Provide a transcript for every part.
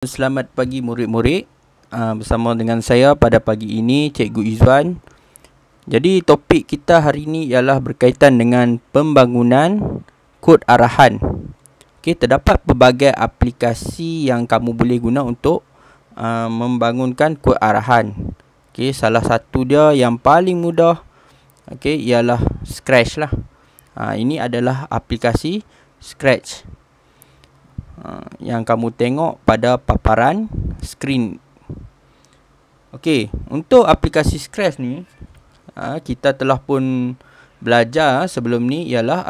Selamat pagi murid-murid. Bersama dengan saya pada pagi ini Cikgu Izwan. Jadi topik kita hari ini ialah berkaitan dengan pembangunan kod arahan. Okey, terdapat pelbagai aplikasi yang kamu boleh guna untuk membangunkan kod arahan. Okey, salah satu dia yang paling mudah ialah Scratch lah. Ini adalah aplikasi Scratch yang kamu tengok pada paparan skrin. Okey, untuk aplikasi Scratch ni kita telah pun belajar sebelum ni ialah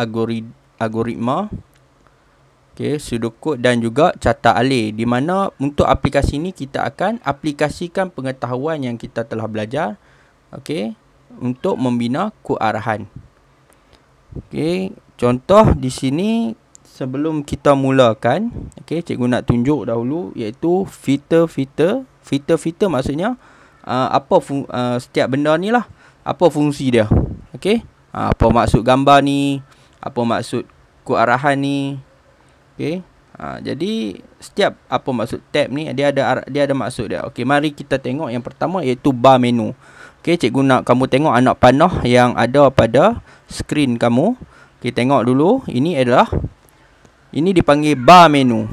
algoritma, pseudocode dan juga carta alih, di mana untuk aplikasi ni kita akan aplikasikan pengetahuan yang kita telah belajar untuk membina kod arahan. Contoh di sini sebelum kita mulakan, cikgu nak tunjuk dahulu iaitu filter. Filter maksudnya setiap benda ni lah, apa fungsi dia. Apa maksud gambar ni, apa maksud kod arahan ni. Jadi setiap apa maksud tab ni dia ada maksud dia. Mari kita tengok yang pertama iaitu bar menu. Cikgu nak kamu tengok anak panah yang ada pada skrin kamu. Tengok dulu, ini dipanggil bar menu.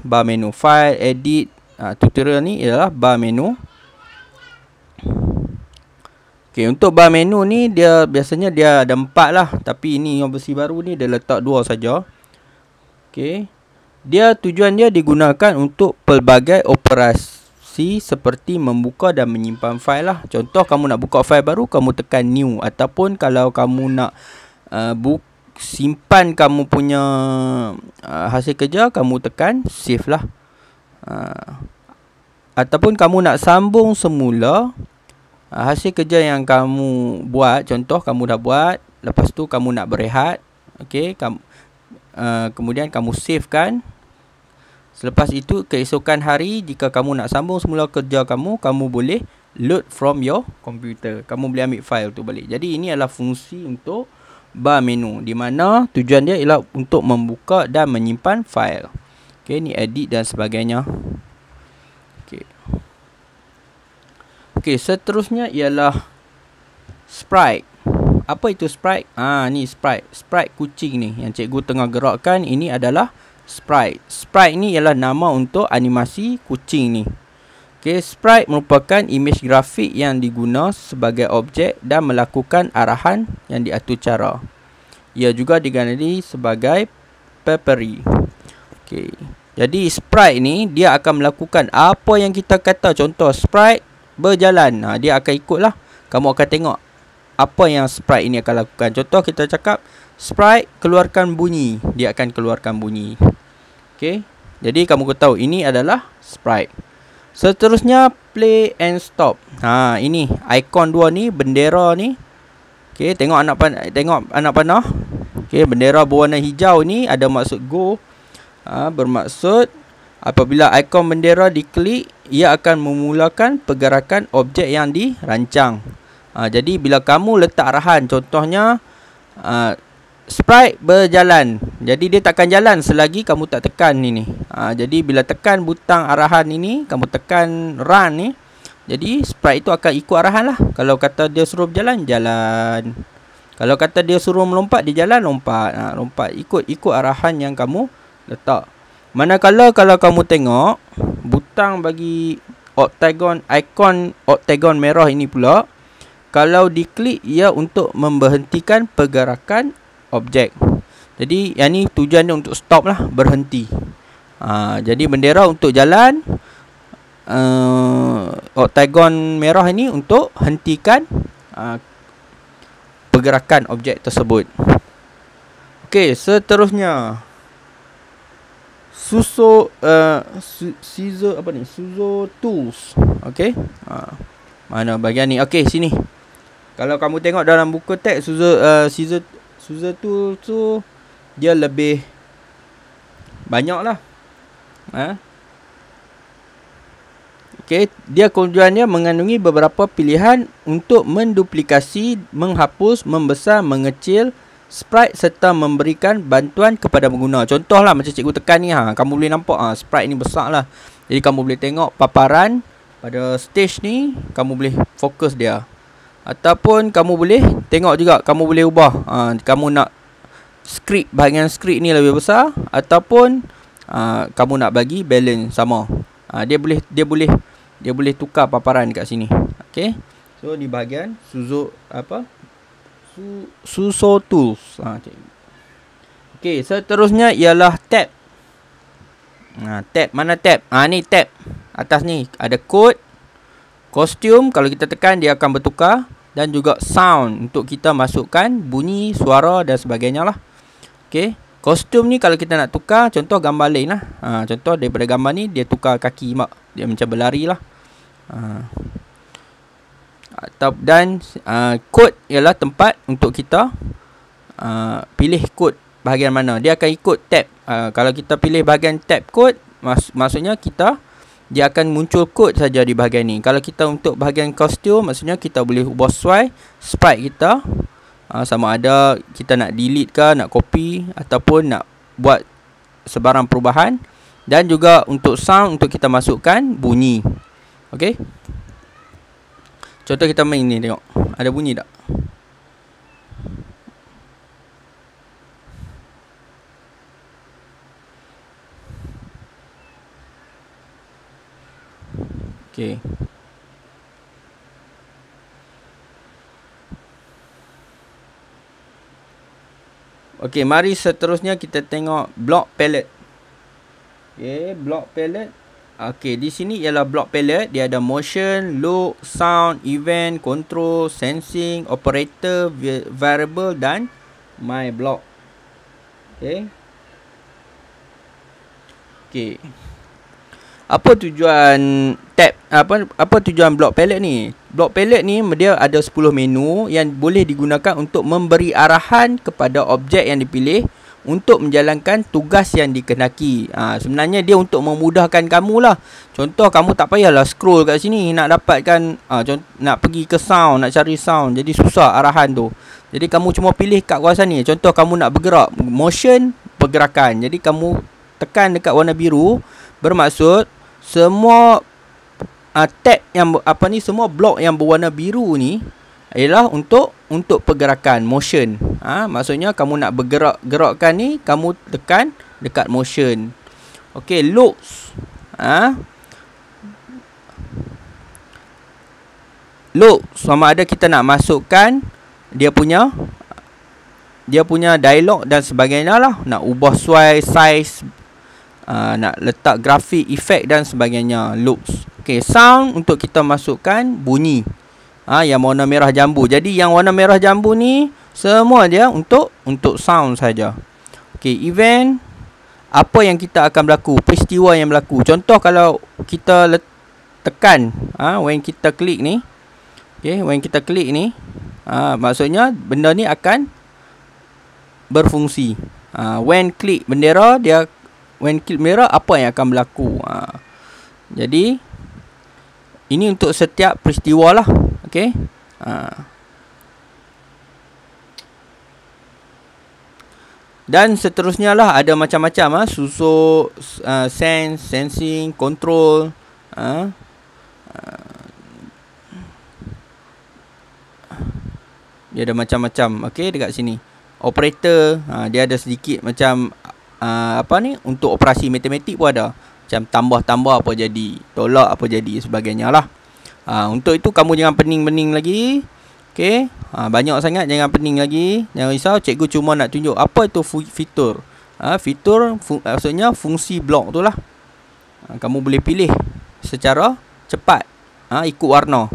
Bar menu, file, edit. Tutorial ni ialah bar menu. Untuk bar menu ni biasanya dia ada 4 lah, tapi ini yang versi baru ni dia letak 2 saja. Tujuan dia digunakan untuk pelbagai operasi seperti membuka dan menyimpan file lah. Contoh, kamu nak buka file baru, kamu tekan new, ataupun kalau kamu nak simpan kamu punya hasil kerja, kamu tekan save lah. Ataupun kamu nak sambung semula hasil kerja yang kamu buat. Contoh, kamu dah buat, lepas tu kamu nak berehat, kemudian kamu save kan. Selepas itu keesokan hari, jika kamu nak sambung semula kerja kamu, kamu boleh load from your computer. Kamu boleh ambil file tu balik. Jadi ini adalah fungsi untuk bar menu, di mana tujuan dia ialah untuk membuka dan menyimpan file. Ni edit dan sebagainya. Seterusnya ialah sprite. Apa itu sprite? Ni sprite kucing ni yang cikgu tengah gerakkan. Ini adalah sprite. Sprite ni ialah nama untuk animasi kucing ni. Sprite merupakan imej grafik yang diguna sebagai objek dan melakukan arahan yang diatur cara. Ia juga dikenali sebagai papery. Jadi sprite ni dia akan melakukan apa yang kita kata. Contoh, sprite berjalan, dia akan ikutlah. Kamu akan tengok apa yang sprite ini akan lakukan. Contoh, kita cakap sprite keluarkan bunyi, dia akan keluarkan bunyi. Jadi kamu tahu ini adalah sprite. Seterusnya play and stop. Ini ikon 2 ni, bendera ni. Tengok anak panah. Bendera berwarna hijau ni ada maksud go. Bermaksud apabila ikon bendera diklik, ia akan memulakan pergerakan objek yang dirancang. Jadi bila kamu letak arahan, contohnya sprite berjalan, jadi dia takkan jalan selagi kamu tak tekan ini. Jadi bila tekan butang arahan ini, kamu tekan run ni, jadi sprite itu akan ikut arahan lah. Kalau kata dia suruh berjalan, jalan. Kalau kata dia suruh melompat, dia jalan, lompat. Lompat ikut arahan yang kamu letak. Manakala kalau kamu tengok butang bagi ikon oktagon merah ini pula, kalau diklik ia untuk memberhentikan pergerakan objek. Jadi yang ni tujuan dia untuk stop lah, berhenti. Jadi bendera untuk jalan, oktagon merah ini untuk hentikan pergerakan objek tersebut. Seterusnya Suzo tools. Mana bahagian ni? Sini. Kalau kamu tengok dalam buku teks, Suzo tools tu dia lebih banyak lah. Dia tujuannya mengandungi beberapa pilihan untuk menduplikasi, menghapus, membesar, mengecil sprite serta memberikan bantuan kepada pengguna. Contohlah macam cikgu tekan ni, kamu boleh nampak sprite ni besar lah. Jadi kamu boleh tengok paparan pada stage ni, kamu boleh fokus dia. Ataupun kamu boleh tengok juga, kamu boleh ubah. Kamu nak skrip, bahagian skrip ni lebih besar, ataupun kamu nak bagi balance sama. Dia boleh tukar paparan dekat sini. Okey. So di bahagian Suso Tools. Okey, seterusnya ialah tab. Tab, mana tab? Ni tab. Atas ni ada code, kostum, kalau kita tekan dia akan bertukar, dan juga sound untuk kita masukkan bunyi, suara dan sebagainya lah. Okey, kostum ni kalau kita nak tukar, contoh gambar lain lah. Contoh daripada gambar ni dia tukar kaki mak, dia macam berlari lah. Dan kod ialah tempat untuk kita pilih kod bahagian mana. Dia akan ikut tab. Kalau kita pilih bahagian tab kod, maksudnya dia akan muncul kod saja di bahagian ni. Kalau kita untuk bahagian kostum, maksudnya kita boleh ubah sesuai sprite kita, sama ada kita nak delete ke, nak copy, ataupun nak buat sebarang perubahan. Dan juga untuk sound, untuk kita masukkan bunyi. Okey, contoh kita main ni, tengok ada bunyi tak? Okey. Okey, mari seterusnya kita tengok block palette. Okey, block palette. Okey, di sini ialah block palette. Dia ada motion, look, sound, event, control, sensing, operator, variable dan my block. Okey. Okey. Apa tujuan tab, apa tujuan block palette ni? Block palette ni dia ada 10 menu yang boleh digunakan untuk memberi arahan kepada objek yang dipilih untuk menjalankan tugas yang dikehendaki. Sebenarnya dia untuk memudahkan kamu lah. Contoh, kamu tak payahlah scroll kat sini nak dapatkan, nak pergi ke sound, nak cari sound, jadi susah arahan tu. Jadi kamu cuma pilih kat kawasan ni. Contoh, kamu nak bergerak, motion, pergerakan. Jadi kamu tekan dekat warna biru, bermaksud semua tab yang semua blok yang berwarna biru ni ialah untuk pergerakan, motion. Maksudnya kamu nak gerakkan ni, kamu tekan dekat motion. Okey, looks. Look sama ada kita nak masukkan dia punya dialog dan sebagainya lah, nak ubah size, nak letak grafik, efek dan sebagainya. Looks. Okey, sound untuk kita masukkan bunyi, yang warna merah jambu. Jadi yang warna merah jambu ni semua dia untuk sound saja. Okey, event, apa yang kita akan berlaku, peristiwa yang berlaku. Contoh kalau kita tekan, when kita klik ni, okey, when kita klik ni, maksudnya benda ni akan berfungsi. When klik bendera, when klik bendera, apa yang akan berlaku. Jadi ini untuk setiap peristiwa lah. Okey. Dan seterusnya lah, ada macam-macam susu, sense, sensing, control. Dia ada macam-macam. Okey, dekat sini operator, dia ada sedikit macam untuk operasi matematik pun ada. Macam tambah-tambah apa jadi, tolak apa jadi, sebagainya lah. Untuk itu kamu jangan pening-pening lagi. Okey, banyak sangat, jangan pening lagi. Jangan risau, cikgu cuma nak tunjuk apa itu fitur. Fitur maksudnya fungsi blok tu lah. Kamu boleh pilih secara cepat, ikut warna.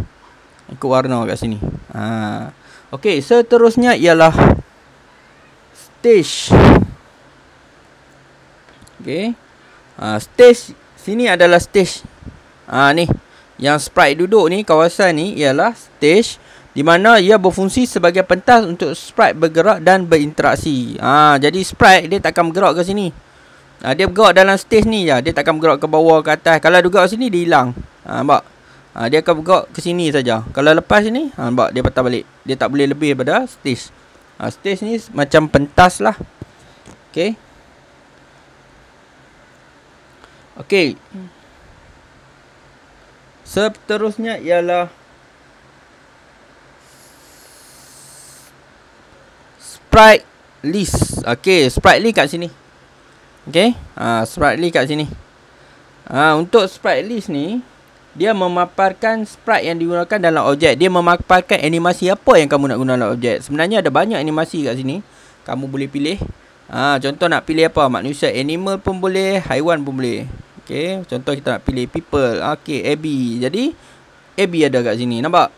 Ikut warna kat sini. Okey, seterusnya ialah stage. Okey. Stage sini adalah stage. Ni yang sprite duduk ni, kawasan ni ialah stage, di mana ia berfungsi sebagai pentas untuk sprite bergerak dan berinteraksi. Jadi sprite dia tak akan bergerak ke sini. Dia bergerak dalam stage ni je. Dia tak akan bergerak ke bawah, ke atas. Kalau dia bergerak sini, dia hilang. Nampak? Dia akan bergerak ke sini saja. Kalau lepas sini, nampak? Dia patah balik. Dia tak boleh lebih daripada stage. Stage ni macam pentas lah. Okey. Okey. Seterusnya ialah sprite list. Okey, sprite list kat sini. Okey, sprite list kat sini. Untuk sprite list ni, dia memaparkan sprite yang digunakan dalam objek. Dia memaparkan animasi apa yang kamu nak guna dalam objek. Sebenarnya ada banyak animasi kat sini. Kamu boleh pilih. Contoh nak pilih apa? Manusia, animal pun boleh, haiwan pun boleh. Okey, contoh kita nak pilih people. Okey, AB. Jadi AB ada kat sini, nampak?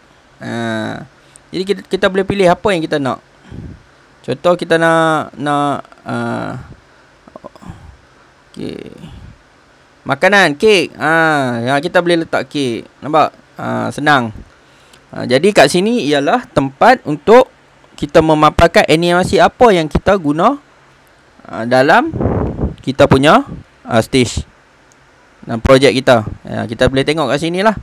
Jadi kita boleh pilih apa yang kita nak. Contoh kita nak okey. Makanan, kek. Kita boleh letak kek. Nampak? Senang. Jadi kat sini ialah tempat untuk kita memaparkan animasi apa yang kita guna dalam kita punya stage dan projek kita. Kita boleh tengok kat sini lah.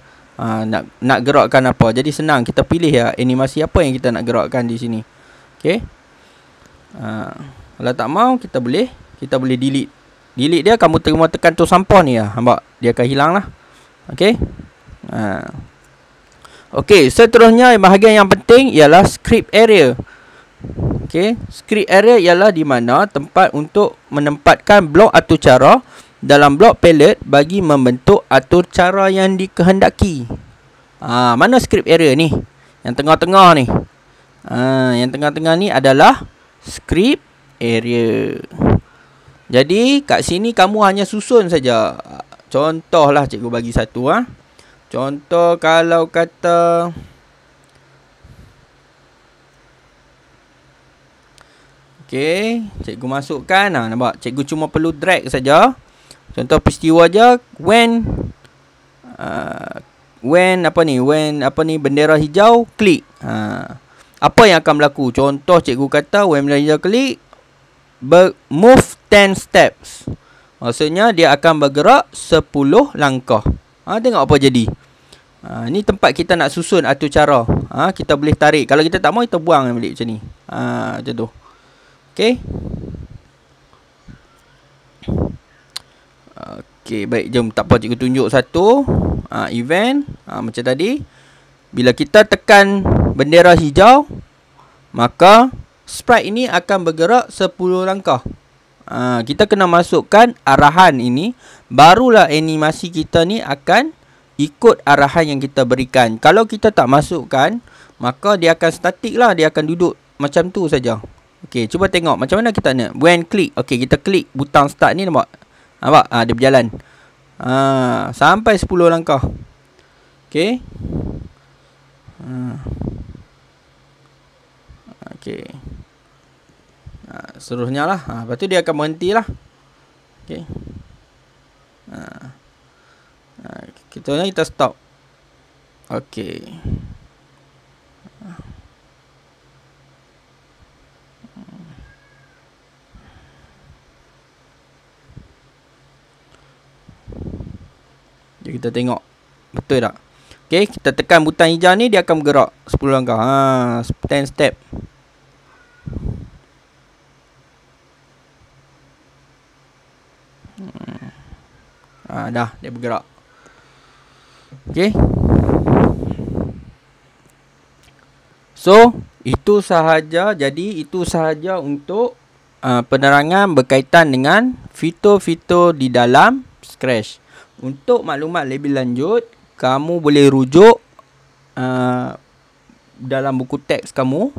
Nak gerakkan apa. Jadi senang kita pilih animasi apa yang kita nak gerakkan di sini. Okey. Kalau tak mau kita boleh delete. Delete dia, kamu tekan tu sampah ni lah. Nampak? Dia akan hilang lah. Okey. Okey, seterusnya bahagian yang penting ialah script area. Okey, script area ialah di mana tempat untuk menempatkan blok atur cara dalam blok palette bagi membentuk atur cara yang dikehendaki. Mana script area ni? Yang tengah-tengah ni. Yang tengah-tengah ni adalah script area. Jadi kat sini kamu hanya susun saja. Contohlah cikgu bagi satu. Contoh kalau kata okey, cikgu masukkan. Nampak? Cikgu cuma perlu drag saja. Contoh peristiwa je when bendera hijau klik. Apa yang akan berlaku? Contoh cikgu kata when bendera hijau klik, move 10 steps. Maksudnya dia akan bergerak 10 langkah. Tengok apa jadi. Ni tempat kita nak susun atur cara. Kita boleh tarik. Kalau kita tak mau, kita buang balik macam ni. Macam tu. Okey. Okey, baik. Jom tak apa, cikgu tunjuk satu. Event. Macam tadi. Bila kita tekan bendera hijau, maka sprite ini akan bergerak 10 langkah. Kita kena masukkan arahan ini. Barulah animasi kita ni akan ikut arahan yang kita berikan. Kalau kita tak masukkan, maka dia akan statik lah. Dia akan duduk macam tu saja. Okey, cuba tengok macam mana kita nak. When click. Okey, kita klik butang start ni, nampak? Nampak? Dia berjalan. Sampai 10 langkah. Okey. Okey. Seterusnya lah. Lepas tu dia akan berhenti lah. Okey. Kita stop. Okey. Jadi kita tengok betul tak? Okey, kita tekan butang hijau ni, dia akan bergerak 10 langkah. 10 step. Dah, dia bergerak. Okey. So, itu sahaja. Jadi, itu sahaja untuk penerangan berkaitan dengan fitur-fitur di dalam Scratch. Untuk maklumat lebih lanjut, kamu boleh rujuk dalam buku teks kamu.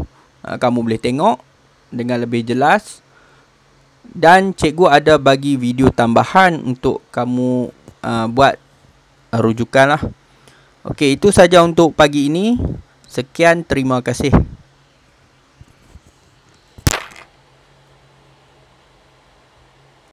Kamu boleh tengok dengan lebih jelas. Dan cikgu ada bagi video tambahan untuk kamu buat rujukan lah. Okey, itu saja untuk pagi ini. Sekian, terima kasih.